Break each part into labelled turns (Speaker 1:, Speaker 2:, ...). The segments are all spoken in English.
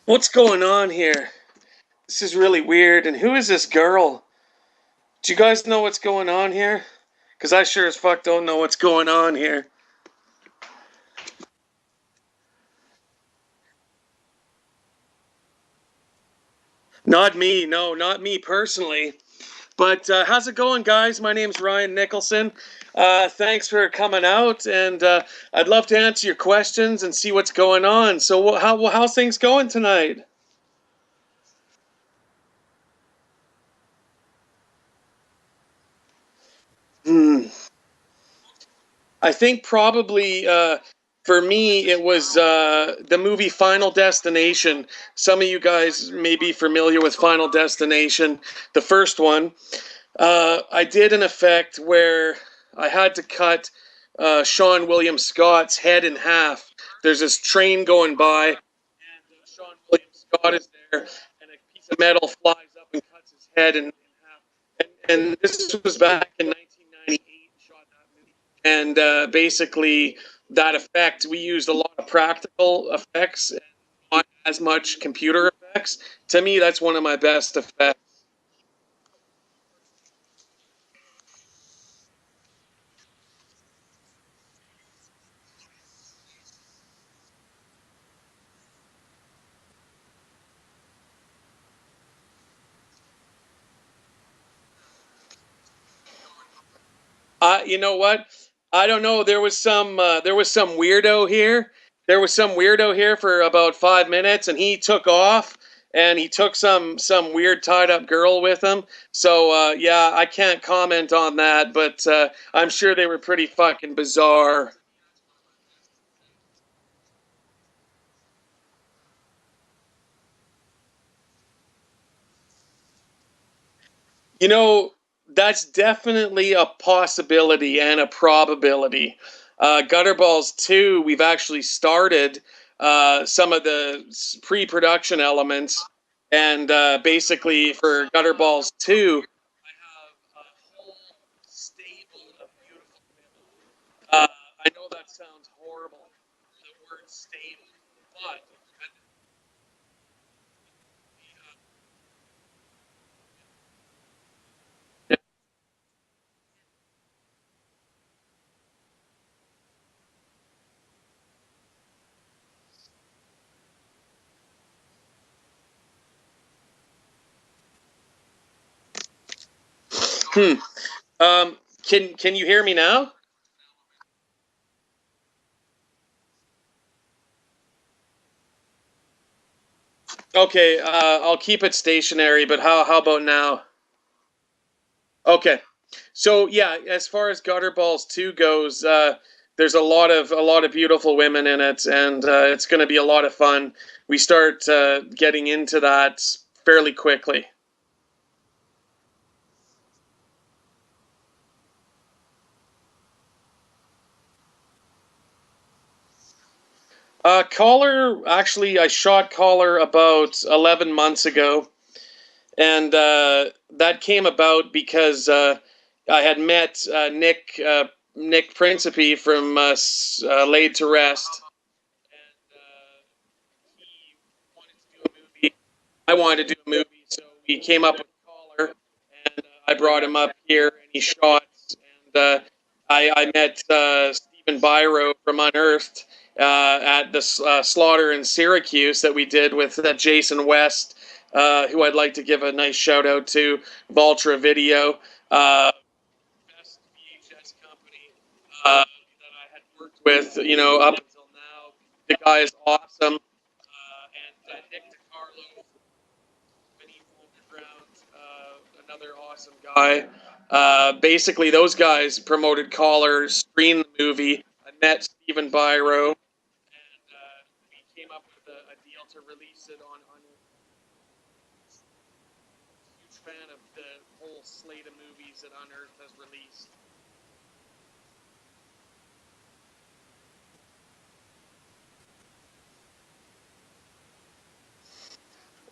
Speaker 1: What's going on here? This is really weird. And who is this girl? Do you guys know what's going on here? Because I sure as fuck don't know what's going on here. Not me. No, not me personally. But how's it going, guys? My name's Ryan Nicholson. Thanks for coming out, and I'd love to answer your questions and see what's going on. So, how's things going tonight? Hmm. I think probably for me it was the movie Final Destination. Some of you guys may be familiar with Final Destination, the first one. I did an effect where I had to cut Sean William Scott's head in half. There's this train going by, and Sean William Scott is there, and a piece of metal flies up and cuts his head in half. And this was back in 1998. Shot that movie, and basically that effect we used a lot of practical effects and not as much computer effects. To me, that's one of my best effects. You know what? I don't know. There was some weirdo here. There was some weirdo here for about 5 minutes, and he took off, and he took some weird tied up girl with him. So yeah, I can't comment on that, but I'm sure they were pretty fucking bizarre. You know, that's definitely a possibility and a probability. Gutterballs 2, we've actually started some of the pre production elements. And basically, for Gutterballs 2, I have a whole stable of beautiful women. I know that sounds horrible, the word stable, but hmm. Can you hear me now? Okay, I'll keep it stationary, but how about now? Okay. So yeah, as far as Gutter Balls 2 goes, there's a lot of beautiful women in it, and it's going to be a lot of fun. We start getting into that fairly quickly. Collar, actually, I shot Collar about 11 months ago, and that came about because I had met Nick Principe from Laid to Rest, and he wanted to do a movie. I wanted to do a movie, so we came up with Collar, and I brought him up here, and he shot. And I met Stephen Byro from Unearthed at the Slaughter in Syracuse that we did with Jason West, who I'd like to give a nice shout out to, Vultra Video, best VHS company that I had worked with, up until now. The guy is awesome. And Nick DiCarlo, Beneath Underground, another awesome guy. Basically, those guys promoted Collar, screened the movie. I met Stephen Byro, and we came up with a deal to release it on. Huge fan of the whole slate of movies that Unearthed has released.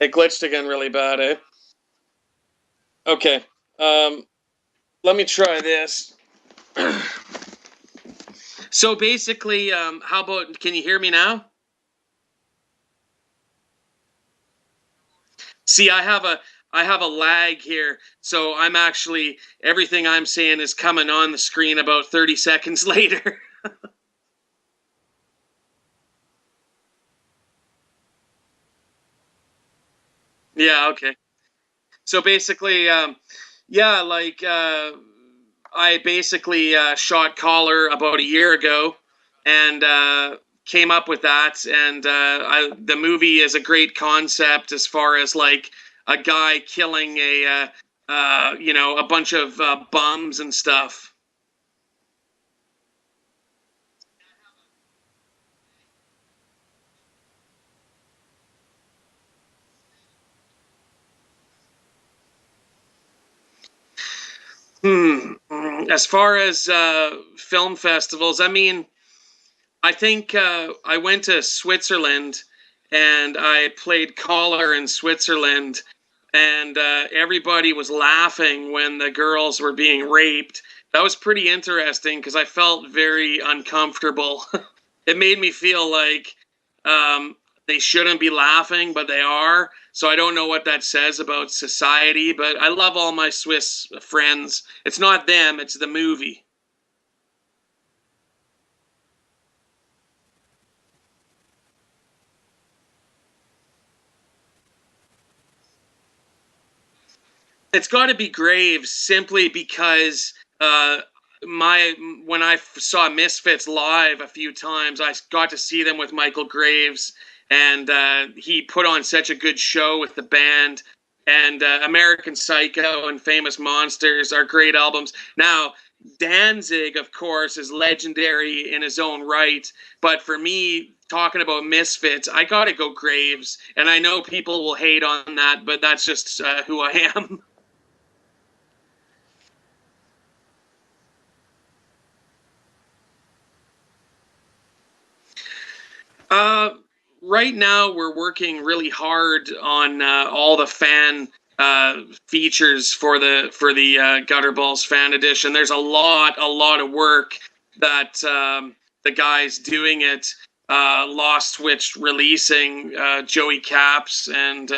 Speaker 1: It glitched again really bad, eh? Okay. Um, Let me try this. So basically, how about? Can you hear me now? See, I have a lag here, so I'm actually everything I'm saying is coming on the screen about 30 seconds later. Yeah, okay. So basically, yeah, like I basically shot collar about a year ago, and came up with that. And the movie is a great concept as far as like a guy killing a bunch of bums and stuff. As far as film festivals, I mean, I think I went to Switzerland and I played collar in Switzerland, and everybody was laughing when the girls were being raped. That was pretty interesting because I felt very uncomfortable. It made me feel like um, they shouldn't be laughing, but they are. So I don't know what that says about society, but I love all my Swiss friends. It's not them, it's the movie. It's got to be Graves simply because my when I saw Misfits live a few times, I got to see them with Michael Graves, and he put on such a good show with the band. And American Psycho and Famous Monsters are great albums. Now, Danzig, of course, is legendary in his own right. But for me, talking about Misfits, I got to go Graves. And I know people will hate on that, but that's just who I am. Uh, right now, we're working really hard on all the fan features for the Gutterballs Fan Edition. There's a lot of work that the guys doing it, Lost Switch releasing, Joey Caps and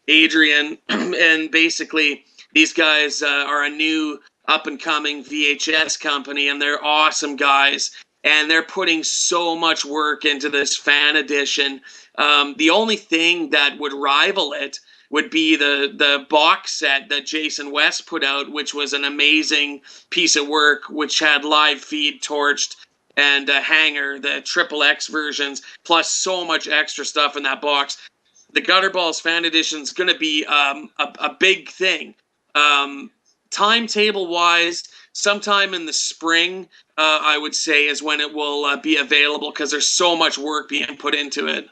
Speaker 1: Adrian, and basically these guys are a new up and coming VHS company, and they're awesome guys, and they're putting so much work into this fan edition. The only thing that would rival it would be the box set that Jason West put out, which was an amazing piece of work, which had live feed torched and a hanger, the triple X versions, plus so much extra stuff in that box. The Gutterballs fan edition is going to be a big thing. Um, Timetable wise, sometime in the spring, I would say, is when it will be available because there's so much work being put into it.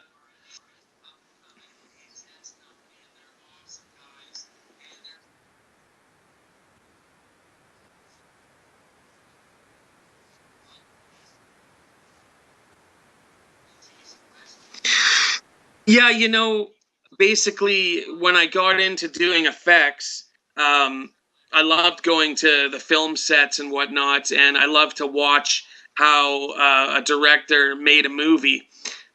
Speaker 1: Yeah, basically, when I got into doing effects, um, I loved going to the film sets and whatnot, and I love to watch how a director made a movie.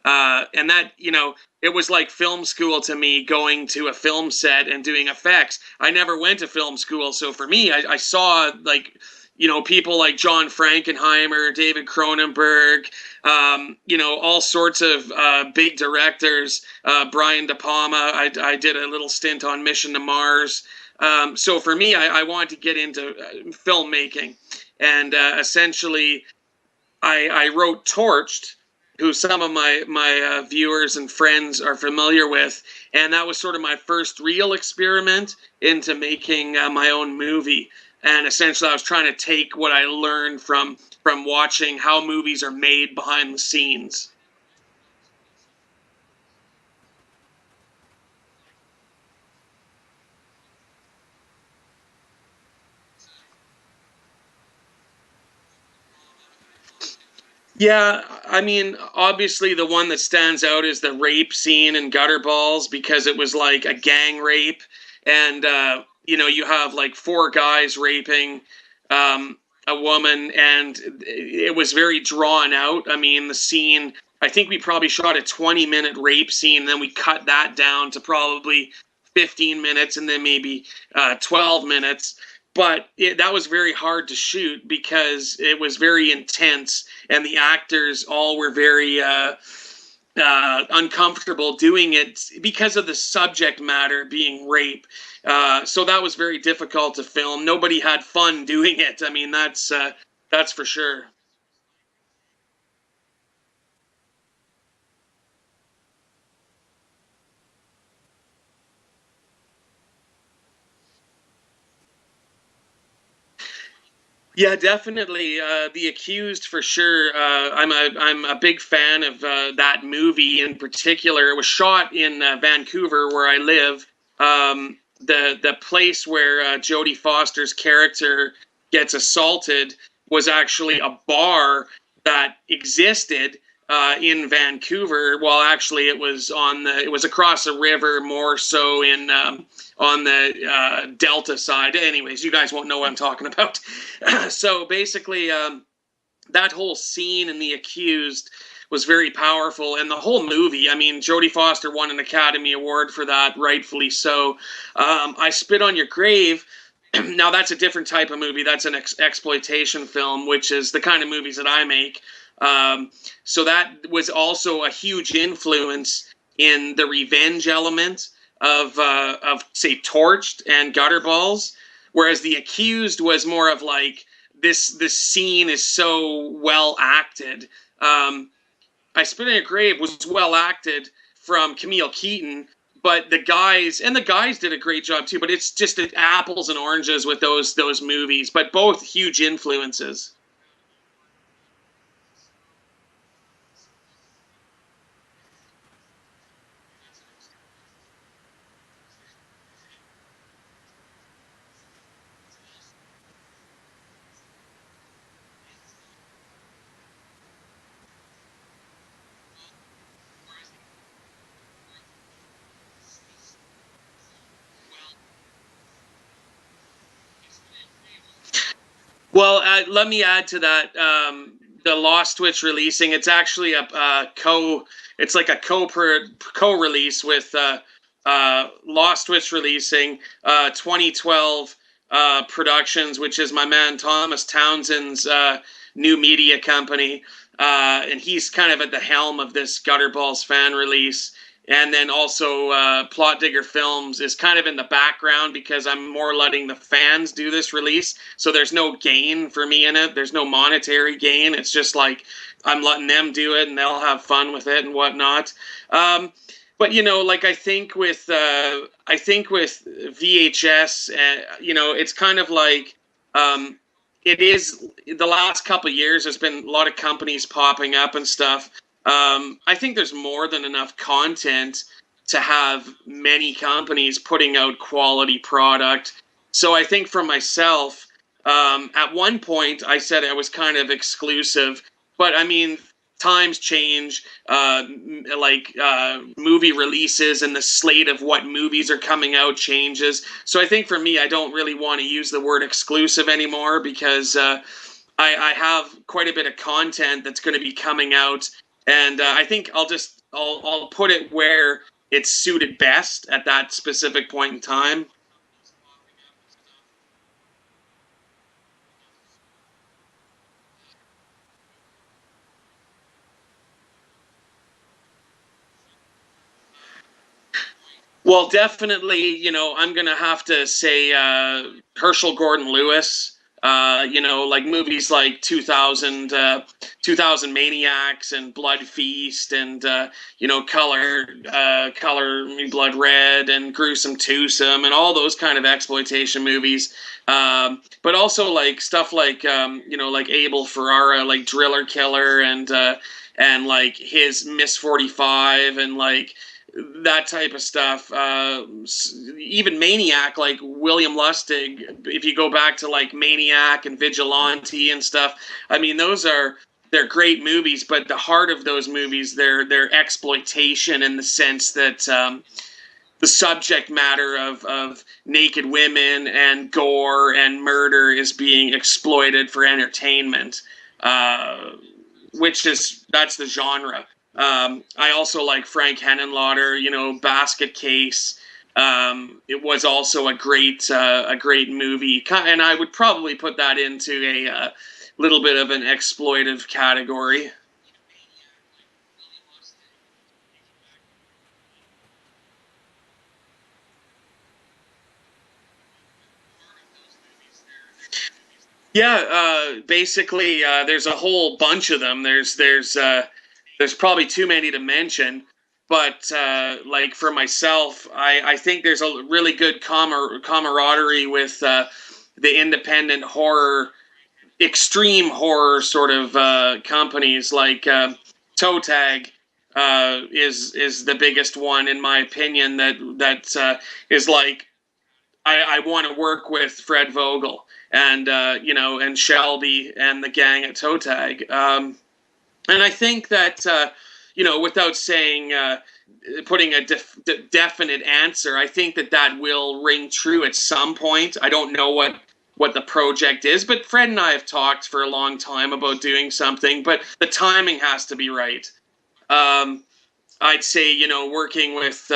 Speaker 1: And that, it was like film school to me, going to a film set and doing effects. I never went to film school, so for me, I saw like, people like John Frankenheimer, David Cronenberg, all sorts of big directors. Brian De Palma. I did a little stint on Mission to Mars. So for me, I wanted to get into filmmaking, and essentially, I wrote Torched, who some of my viewers and friends are familiar with, and that was sort of my first real experiment into making my own movie. And essentially, I was trying to take what I learned from watching how movies are made behind the scenes. Yeah, I mean, obviously the one that stands out is the rape scene in Gutter Balls because it was like a gang rape, and you have like four guys raping um, a woman, and it was very drawn out. I mean, the scene. I think we probably shot a 20-minute rape scene, and then we cut that down to probably 15 minutes and then maybe 12 minutes. But that was very hard to shoot because it was very intense, and the actors all were very uncomfortable doing it because of the subject matter being rape. So that was very difficult to film. Nobody had fun doing it. I mean, that's for sure. Yeah, definitely. The Accused for sure. I'm a big fan of that movie in particular. It was shot in Vancouver, where I live. The place where Jodie Foster's character gets assaulted was actually a bar that existed in Vancouver. Well, actually, it was across a river, more so in on the Delta side. Anyways, you guys won't know what I'm talking about. So basically, that whole scene in The Accused was very powerful, and the whole movie. I mean, Jodie Foster won an Academy Award for that, rightfully so. I Spit on Your Grave. Now that's a different type of movie. That's an exploitation film, which is the kind of movies that I make. So that was also a huge influence in the revenge element of say Torched and Gutterballs, whereas The Accused was more of like this scene is so well acted. Um, I Spit in a Grave was well acted from Camille Keaton, but the guys did a great job too. But it's just apples and oranges with those movies, but both huge influences. Well, let me add to that. The Lost Witch releasing. It's actually a co. It's like a co-release with Lost Witch releasing 2012 Productions, which is my man Thomas Townsend's new media company, and he's kind of at the helm of this Gutterballs fan release. And then also Plot Digger Films is kind of in the background because I'm more letting the fans do this release. So there's no gain for me in it. There's no monetary gain. It's just like I'm letting them do it and they'll have fun with it and whatnot. But like I think with VHS, it's kind of like it is the last couple of years. There's been a lot of companies popping up and stuff. I think there's more than enough content to have many companies putting out quality product. So I think for myself, at one point I said I was kind of exclusive, but I mean, times change, movie releases and the slate of what movies are coming out changes. So I think for me, I don't really want to use the word exclusive anymore because I have quite a bit of content that's going to be coming out, and I think I'll put it where it's suited best at that specific point in time. Well, definitely, I'm gonna have to say Herschel Gordon Lewis. Like movies like 2000 Maniacs and Blood Feast and Color Me Blood Red and Gruesome Twosome and all those kind of exploitation movies. But also like stuff like like Abel Ferrara, like Driller Killer and like his Miss 45 and like that type of stuff. Even Maniac, like William Lustig. If you go back to like Maniac and Vigilante and stuff, I mean, they're great movies. But the heart of those movies, they're exploitation in the sense that the subject matter of naked women and gore and murder is being exploited for entertainment. That's the genre. I also like Frank Henenlotter, Basket Case, It was also a great movie, and I would probably put that into a little bit of an exploitive category. Yeah, basically, there's a whole bunch of them. There's probably too many to mention, but like for myself, I think there's a really good camaraderie with the independent horror, extreme horror sort of companies like Toe Tag. Is the biggest one in my opinion that is like I want to work with Fred Vogel and and Shelby and the gang at Toe Tag. And I think that without saying putting a definite answer, I think that that will ring true at some point. I don't know what the project is, but Fred and I have talked for a long time about doing something, but the timing has to be right. Um, I'd say working with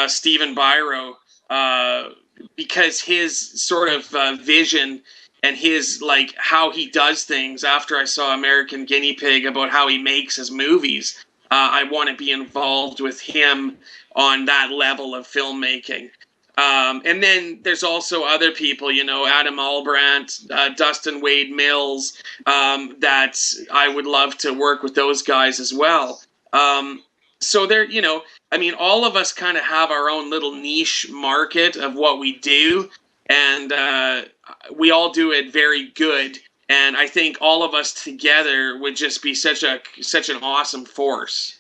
Speaker 1: Stephen Byro, uh, because his sort of vision and his like how he does things. After I saw American Guinea Pig about how he makes his movies, I want to be involved with him on that level of filmmaking. And then there's also other people, Adam Albrandt, Dustin Wade Mills, that I would love to work with those guys as well. So there, I mean, all of us kind of have our own little niche market of what we do, and we all do it very good. And I think all of us together would just be such an awesome force.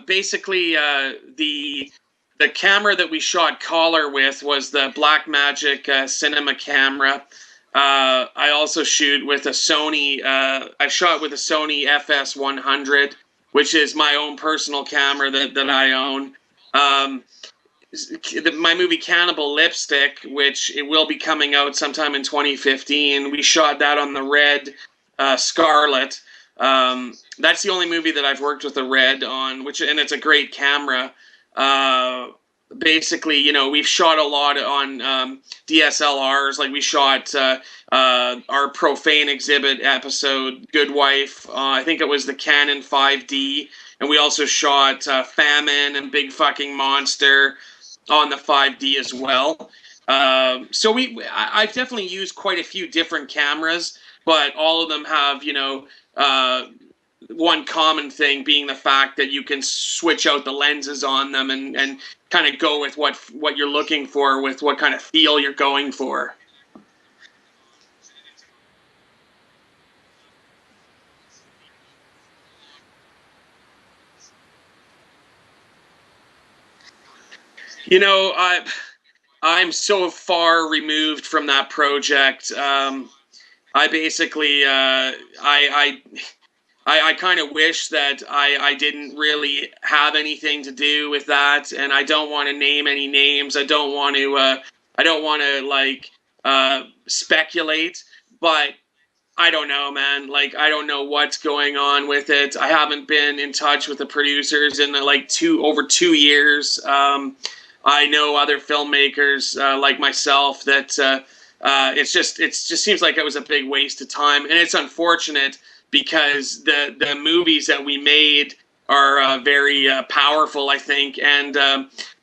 Speaker 1: Basically, the camera that we shot Collar with was the Blackmagic cinema camera. I also shoot with a Sony. I shot with a Sony FS100, which is my own personal camera that I own. Um, my movie Cannibal Lipstick, which it will be coming out sometime in 2015. We shot that on the Red Scarlet. That's the only movie that I've worked with a Red on, and it's a great camera. Uh, Basically, we've shot a lot on DSLRs. Like we shot our Profane exhibit episode, Good Wife. I think it was the Canon 5D, and we also shot Famine and Big Fucking Monster on the 5D as well. So I've definitely used quite a few different cameras, but all of them have one common thing being the fact that you can switch out the lenses on them and kind of go with what you're looking for with what kind of feel you're going for. I'm so far removed from that project. I basically I kind of wish that I didn't really have anything to do with that, and I don't want to name any names. I don't want to like speculate, but I don't know, man. Like I don't know what's going on with it. I haven't been in touch with the producers in like over 2 years. I know other filmmakers like myself that it's just seems like it was a big waste of time, and it's unfortunate because the movies that we made are very powerful, I think. And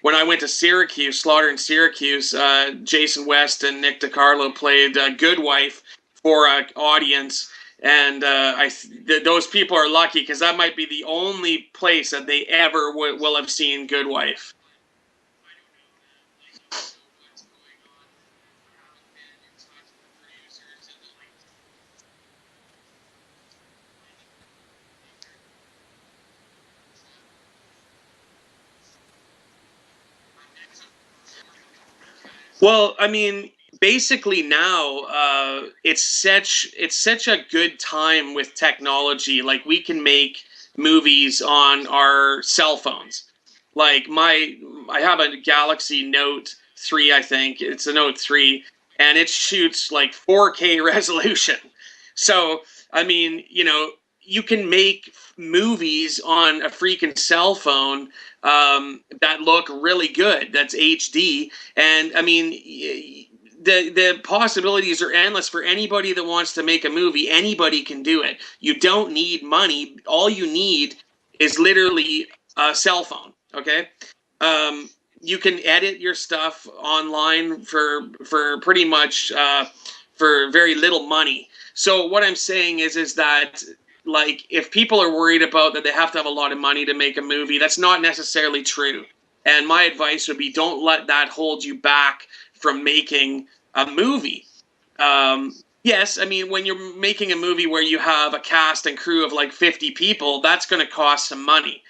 Speaker 1: when I went to Syracuse, Slaughter in Syracuse, Jason West and Nick DiCarlo played Good Wife for an audience. And those people are lucky because that might be the only place that they ever will have seen Good Wife. Well, I mean, basically now it's such a good time with technology. Like we can make movies on our cell phones. Like I have a Galaxy Note 3, I think. It's a Note 3 and it shoots like 4K resolution. So I mean, you can make movies on a freaking cell phone that look really good. That's HD, and I mean, the possibilities are endless for anybody that wants to make a movie. Anybody can do it. You don't need money. All you need is literally a cell phone. Okay. Um, you can edit your stuff online for pretty much for very little money. So what I'm saying is that, like, if people are worried about that they have to have a lot of money to make a movie, that's not necessarily true. And my advice would be, don't let that hold you back from making a movie. Yes, I mean, when you're making a movie where you have a cast and crew of like 50 people, that's going to cost some money.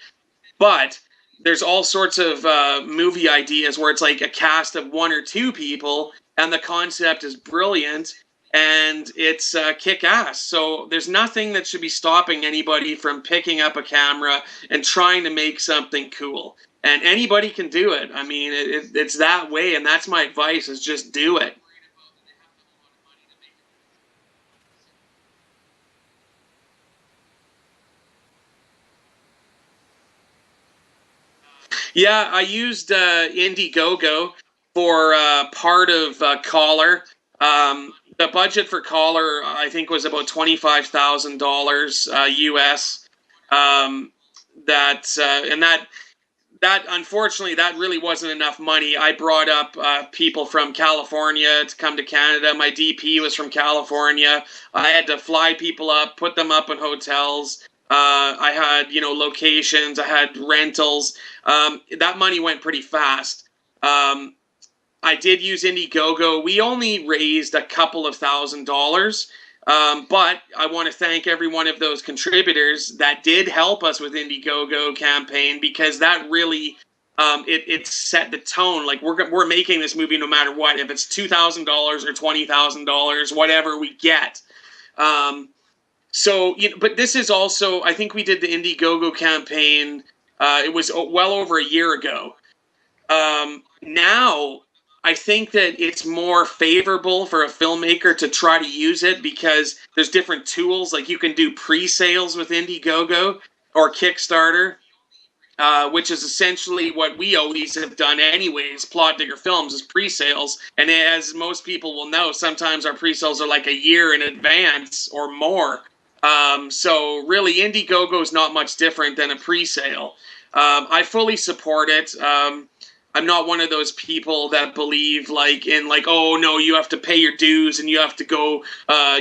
Speaker 1: But there's all sorts of movie ideas where it's like a cast of one or two people, and the concept is brilliant and it's kick ass. So there's nothing that should be stopping anybody from picking up a camera and trying to make something cool. And anybody can do it. I mean, it's that way, and that's my advice: is just do it. Yeah, I used Indiegogo for part of Collar. The budget for Collar, I think, was about $25,000 US. Um, and that unfortunately that really wasn't enough money. I brought up people from California to come to Canada. My DP was from California. I had to fly people up, put them up in hotels. I had locations. I had rentals. That money went pretty fast. Um, I did use Indiegogo. We only raised a couple of $1,000s. But I want to thank every one of those contributors that did help us with Indiegogo campaign, because that really it set the tone. Like, we're making this movie no matter what. If it's $2,000 or $20,000, whatever we get. Um, so, but this is also, I think we did the Indiegogo campaign. It was well over a year ago. Now I think that it's more favorable for a filmmaker to try to use it, because there's different tools. Like, you can do pre-sales with Indiegogo or Kickstarter, which is essentially what we always have done anyways. Plot Digger Films is pre-sales, and as most people will know, sometimes our pre-sales are like a year in advance or more. So really, Indiegogo is not much different than a pre-sale. I fully support it. I'm not one of those people that believe like, oh no, you have to pay your dues and you have to go uh,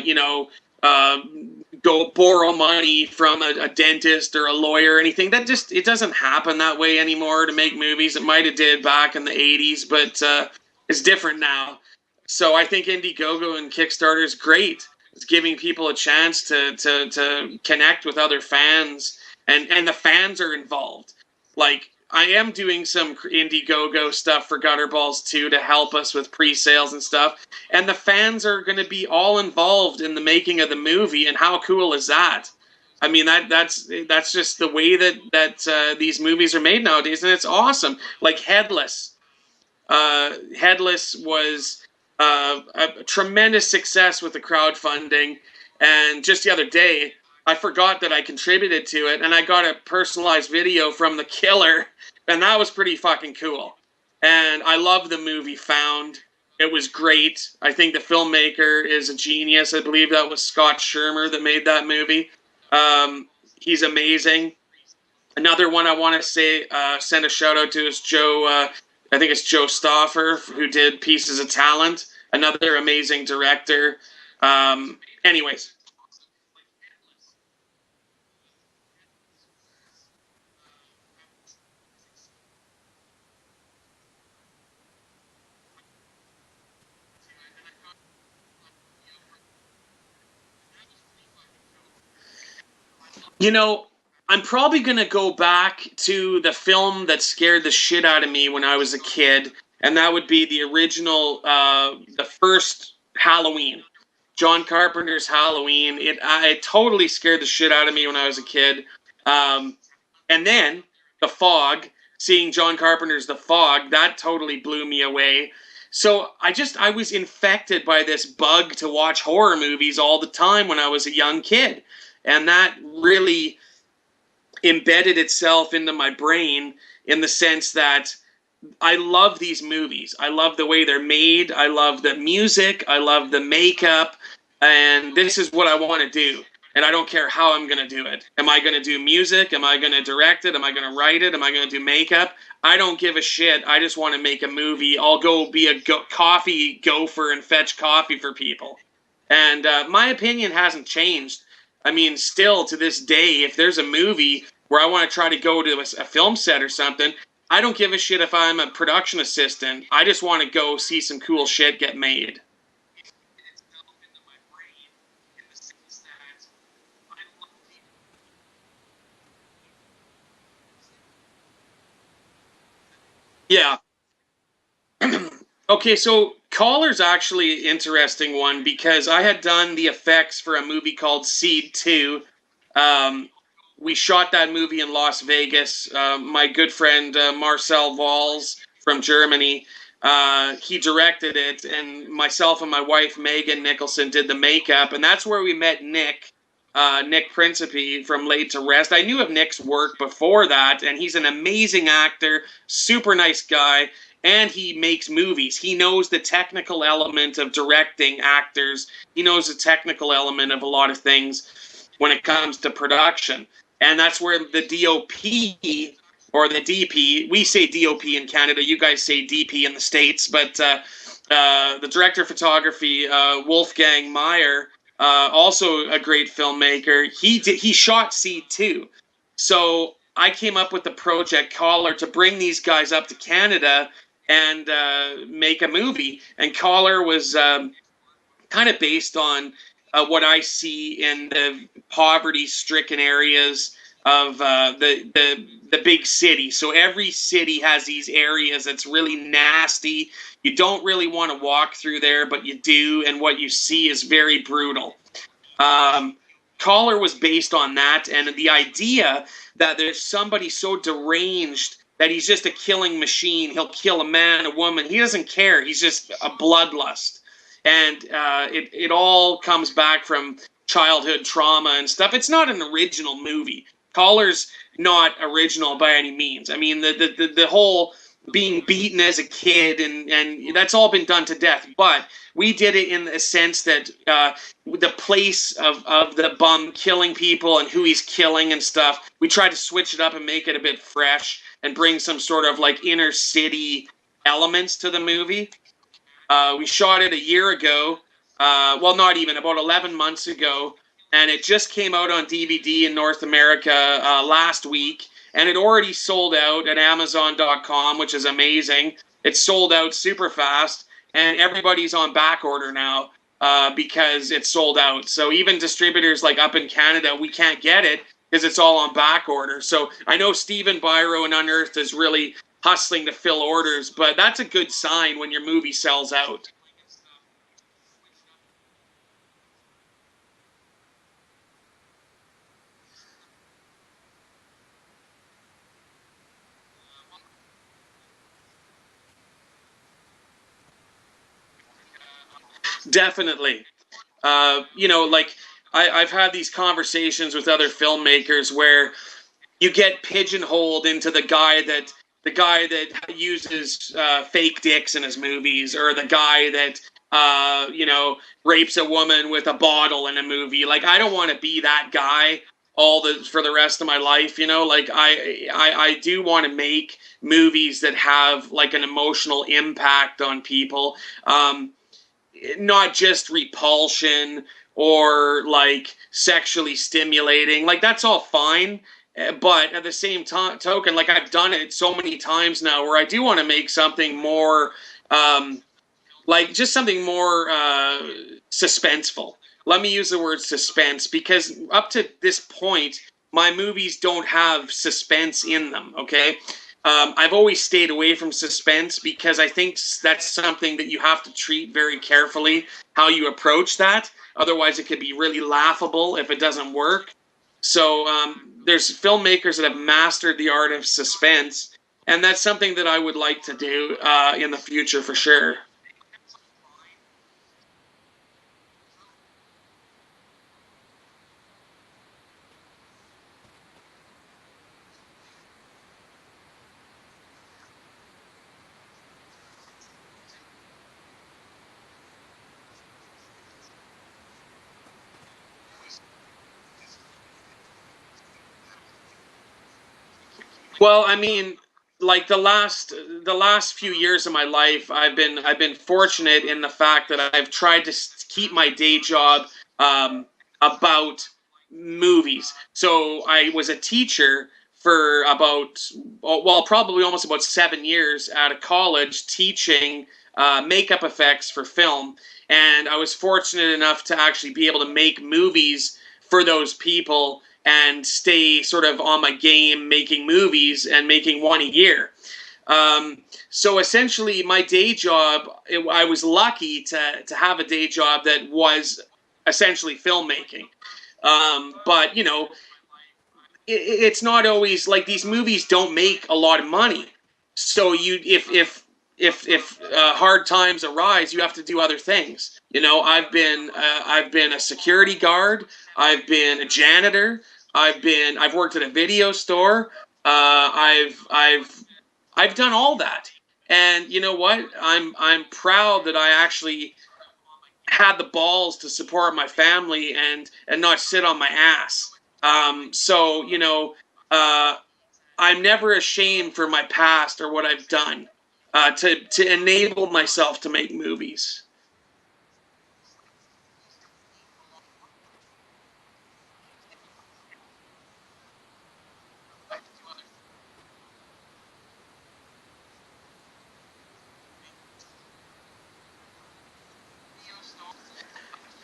Speaker 1: go borrow money from a dentist or a lawyer or anything. That just, it doesn't happen that way anymore to make movies. It might have did back in the 80s, but it's different now. So I think Indiegogo and Kickstarter is great. It's giving people a chance to connect with other fans, and the fans are involved. Like, I am doing some Indiegogo stuff for Gutterballs too, to help us with pre-sales and stuff. And the fans are going to be all involved in the making of the movie. And how cool is that? I mean, that's just the way that these movies are made nowadays, and it's awesome. Like Headless. Headless was a tremendous success with the crowdfunding. And just the other day, I forgot that I contributed to it, and I got a personalized video from the killer, and that was pretty fucking cool. And I love the movie Found. It was great. I think the filmmaker is a genius. I believe that was Scott Shermer that made that movie. He's amazing. Another one I want to say, send a shout out to is Joe. I think it's Joe Stoffer, who did Pieces of Talent. Another amazing director. Anyways, you know, I'm probably going to go back to the film that scared the shit out of me when I was a kid, and that would be the original, the first Halloween. John Carpenter's Halloween. It totally scared the shit out of me when I was a kid. Um, and then The Fog, seeing John Carpenter's The Fog, that totally blew me away. So I was infected by this bug to watch horror movies all the time when I was a young kid. And that really embedded itself into my brain in the sense that I love these movies. I love the way they're made. I love the music. I love the makeup. And this is what I want to do. And I don't care how I'm going to do it. Am I going to do music? Am I going to direct it? Am I going to write it? Am I going to do makeup? I don't give a shit. I just want to make a movie. I'll go be a coffee gopher and fetch coffee for people. And my opinion hasn't changed. I mean, still to this day, if there's a movie where I want to try to go to a film set or something, I don't give a shit if I'm a production assistant. I just want to go see some cool shit get made. Yeah. Okay, so Collar's actually an interesting one because I had done the effects for a movie called Seed 2. Um, we shot that movie in Las Vegas. My good friend Marcel Valls from Germany, he directed it, and myself and my wife Megan Nicholson did the makeup, and that's where we met Nick. Nick Principe from Laid to Rest. I knew of Nick's work before that, and he's an amazing actor, super nice guy, and he makes movies. He knows the technical element of directing actors. He knows the technical element of a lot of things when it comes to production. And that's where the DOP or the DP, we say DOP in Canada, you guys say DP in the States, but the director of photography, Wolfgang Meyer, also a great filmmaker, he shot C2. So I came up with the project Collar to bring these guys up to Canada and make a movie. And Collar was kind of based on what I see in the poverty-stricken areas of the big city. So every city has these areas that's really nasty. You don't really want to walk through there, but you do, and what you see is very brutal. Um, Collar was based on that, and the idea that there's somebody so deranged that he's just a killing machine. He'll kill a man, a woman. He doesn't care. He's just a bloodlust, and it all comes back from childhood trauma and stuff. It's not an original movie. Collar's not original by any means. I mean, the whole being beaten as a kid and that's all been done to death. But we did it in a sense that the place of the bum killing people and who he's killing and stuff, we tried to switch it up and make it a bit fresh and bring some sort of like inner city elements to the movie. We shot it a year ago. Well, not even, about 11 months ago. And it just came out on DVD in North America last week. And it already sold out at Amazon.com, which is amazing. It sold out super fast. And everybody's on back order now because it's sold out. So even distributors like up in Canada, we can't get it because it's all on back order. So I know Stephen Byro and Unearthed is really hustling to fill orders, but that's a good sign when your movie sells out. Definitely. Like I've had these conversations with other filmmakers where you get pigeonholed into the guy that uses fake dicks in his movies, or the guy that rapes a woman with a bottle in a movie. Like I don't want to be that guy all the for the rest of my life. Like I do want to make movies that have like an emotional impact on people. Not just repulsion or like sexually stimulating. Like that's all fine. But at the same token, like I've done it so many times now, where I do want to make something more, like just something more suspenseful. Let me use the word suspense because up to this point, my movies don't have suspense in them. Okay, I've always stayed away from suspense because I think that's something that you have to treat very carefully how you approach that. Otherwise, it could be really laughable if it doesn't work. So there's filmmakers that have mastered the art of suspense, and that's something that I would like to do in the future for sure. Well, I mean, like the last few years of my life, I've been fortunate in the fact that I've tried to keep my day job um, about movies. So I was a teacher for about well, probably almost about 7 years at a college teaching makeup effects for film, and I was fortunate enough to actually be able to make movies for those people and stay sort of on my game making movies and making one a year. So essentially, my day job, I was lucky to have a day job that was essentially filmmaking. But it's not always like these movies don't make a lot of money. So you, if hard times arise, you have to do other things. I've been a security guard. I've been a janitor. I've worked at a video store. I've done all that. And you know what? I'm proud that I actually had the balls to support my family and not sit on my ass. So uh, I'm never ashamed for my past or what I've done to enable myself to make movies.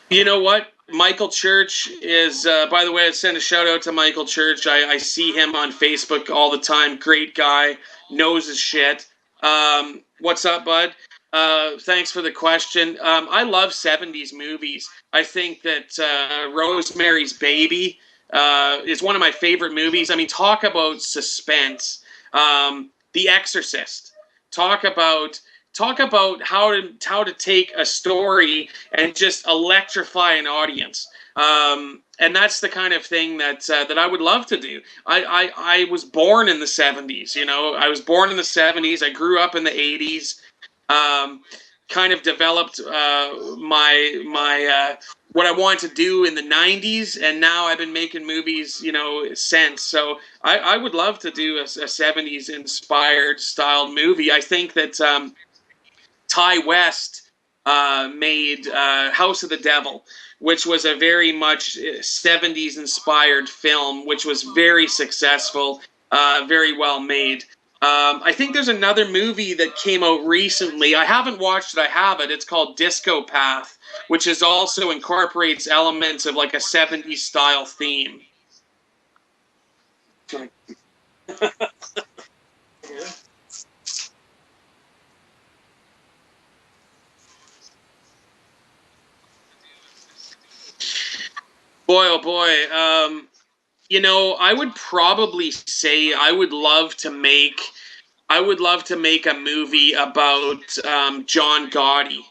Speaker 1: You know what? Michael Church is, by the way, I send a shout out to Michael Church. I see him on Facebook all the time. Great guy, knows his shit. What's up, bud? Thanks for the question. I love 70s movies. I think that Rosemary's Baby is one of my favorite movies. I mean, talk about suspense. The Exorcist. Talk about how to take a story and just electrify an audience. And that's the kind of thing that I would love to do. I was born in the 70s. I was born in the 70s. I grew up in the 80s. Um, kind of developed my what I wanted to do in the 90s, and now I've been making movies, since. So I would love to do a 70s inspired styled movie. I think that Ty West made House of the Devil, which was a very much 70s inspired film, which was very successful, very well made. I think there's another movie that came out recently. I haven't watched it. I have it. It's called Disco Path, which is also incorporates elements of like a 70s style theme. Boy, oh boy. I would probably say I would love to make a movie about John Gotti.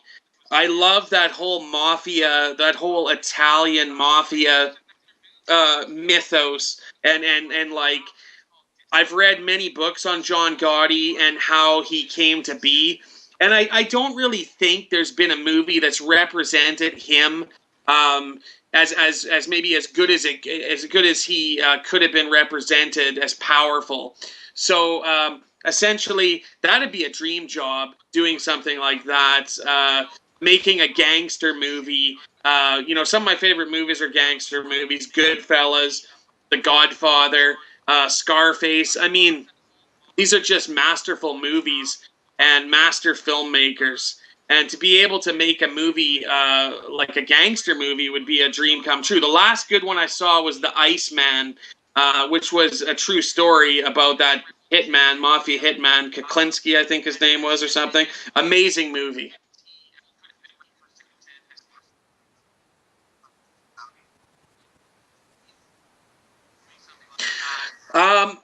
Speaker 1: I love that whole mafia, that whole Italian mafia mythos, and like I've read many books on John Gotti and how he came to be, and I don't really think there's been a movie that's represented him um, as maybe as good as he could have been represented, as powerful. So essentially, that'd be a dream job doing something like that. Making a gangster movie. Some of my favorite movies are gangster movies: Goodfellas, The Godfather, Scarface. I mean, these are just masterful movies and master filmmakers. And to be able to make a movie like a gangster movie would be a dream come true. The last good one I saw was The Iceman, which was a true story about that hitman, mafia hitman, Kuklinski, I think his name was, or something. Amazing movie. I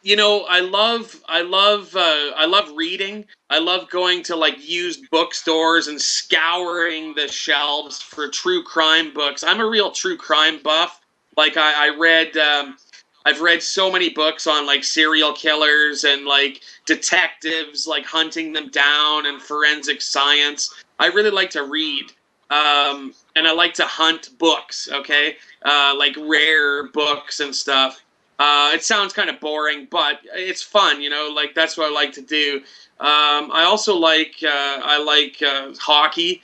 Speaker 1: love reading. I love going to like used bookstores and scouring the shelves for true crime books. I'm a real true crime buff. Like I've read so many books on like serial killers and like detectives, like hunting them down and forensic science. I really like to read, and I like to hunt books. Okay, like rare books and stuff. It sounds kind of boring, but it's fun, you know. Like that's what I like to do. I also like hockey.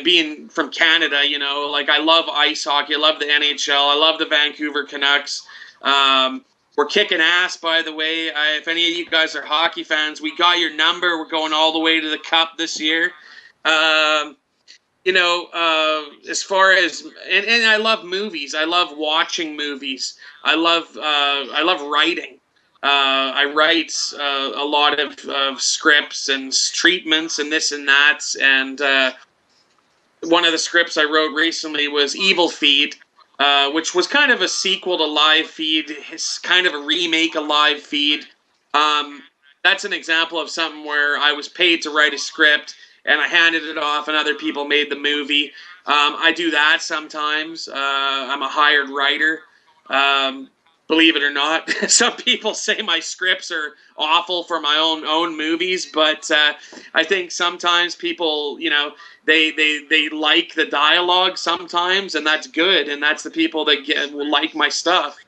Speaker 1: Being from Canada, you know, like I love ice hockey. I love the NHL. I love the Vancouver Canucks. Um, we're kicking ass, by the way. If any of you guys are hockey fans, we got your number. We're going all the way to the cup this year. Um, as far as and I love movies. I love watching movies. I love writing. I write a lot of scripts and treatments and this and that. And one of the scripts I wrote recently was Evil Feed, which was kind of a sequel to Live Feed. It's kind of a remake of Live Feed. Um, that's an example of something where I was paid to write a script and I handed it off and other people made the movie. I do that sometimes. I'm a hired writer. Um, Believe it or not, some people say my scripts are awful for my own movies, but I think sometimes people, they like the dialogue sometimes, and that's good, and that's the people that will like my stuff.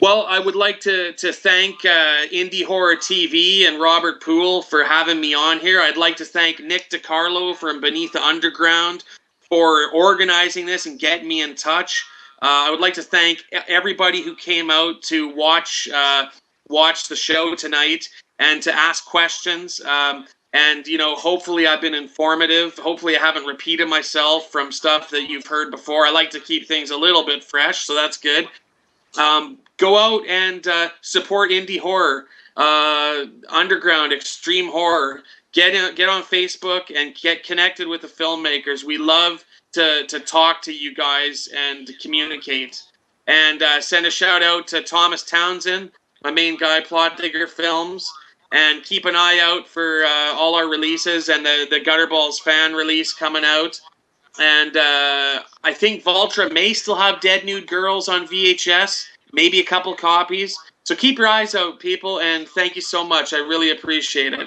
Speaker 1: Well, I would like to thank Indie Horror TV and Robert Poole for having me on here. I'd like to thank Nick DiCarlo from Beneath the Underground for organizing this and getting me in touch. I would like to thank everybody who came out to watch the show tonight and to ask questions. And hopefully I've been informative. Hopefully I haven't repeated myself from stuff that you've heard before. I like to keep things a little bit fresh, so that's good. Go out and support indie horror, underground, extreme horror. Get on Facebook and get connected with the filmmakers. We love to talk to you guys and to communicate. And send a shout out to Thomas Townsend, my main guy, Plot Digger Films. And keep an eye out for all our releases and the Gutterballs fan release coming out. And I think Valtra may still have Dead Nude Girls on VHS, maybe a couple copies. So keep your eyes out, people, and thank you so much. I really appreciate it.